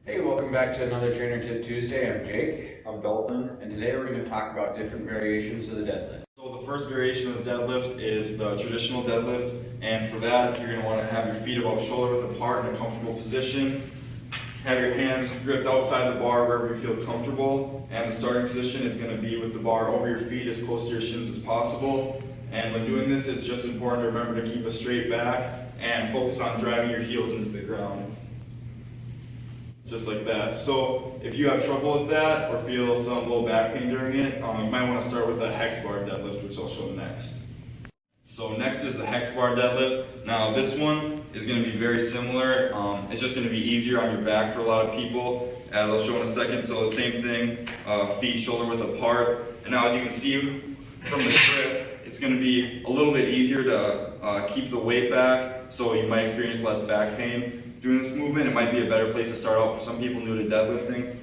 Hey, welcome back to another Trainer Tip Tuesday. I'm Jake. I'm Dalton. And today we're going to talk about different variations of the deadlift. So the first variation of the deadlift is the traditional deadlift, and for that you're going to want to have your feet about shoulder width apart in a comfortable position. Have your hands gripped outside the bar wherever you feel comfortable, and the starting position is going to be with the bar over your feet as close to your shins as possible. And when doing this, it's just important to remember to keep a straight back and focus on driving your heels into the ground. Just like that. So if you have trouble with that or feel some low back pain during it, you might want to start with a hex bar deadlift, which I'll show next. So next is the hex bar deadlift. Now this one is going to be very similar. It's just going to be easier on your back for a lot of people, as I'll show in a second. So the same thing, feet shoulder width apart. And now as you can see from the grip, it's going to be a little bit easier to keep the weight back, so you might experience less back pain doing this movement. It might be a better place to start off for some people new to deadlifting.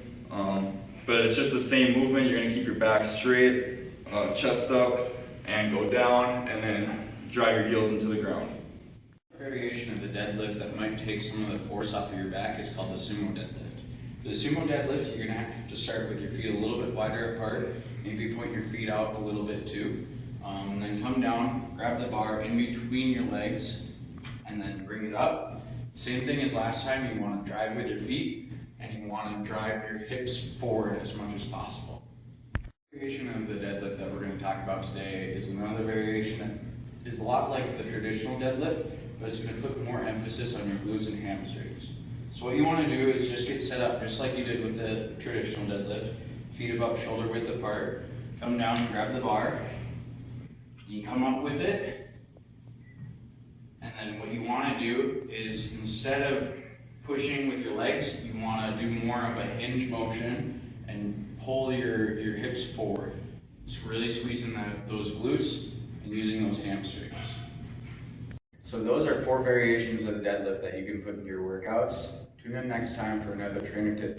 But it's just the same movement. You're going to keep your back straight, chest up, and go down, and then drive your heels into the ground. A variation of the deadlift that might take some of the force off of your back is called the sumo deadlift. For the sumo deadlift, you're going to have to start with your feet a little bit wider apart, maybe point your feet out a little bit too. Then come down, grab the bar in between your legs, and then bring it up. Same thing as last time, you want to drive with your feet, and you want to drive your hips forward as much as possible. The variation of the deadlift that we're going to talk about today is another variation that is a lot like the traditional deadlift, but it's going to put more emphasis on your glutes and hamstrings. So what you want to do is just get set up just like you did with the traditional deadlift, feet about shoulder width apart, come down, grab the bar, you come up with it, and then what you want to do is, instead of pushing with your legs, you want to do more of a hinge motion and pull your hips forward. Just really squeezing those glutes and using those hamstrings. So those are 4 variations of the deadlift that you can put into your workouts. Tune in next time for another Trainer Tip.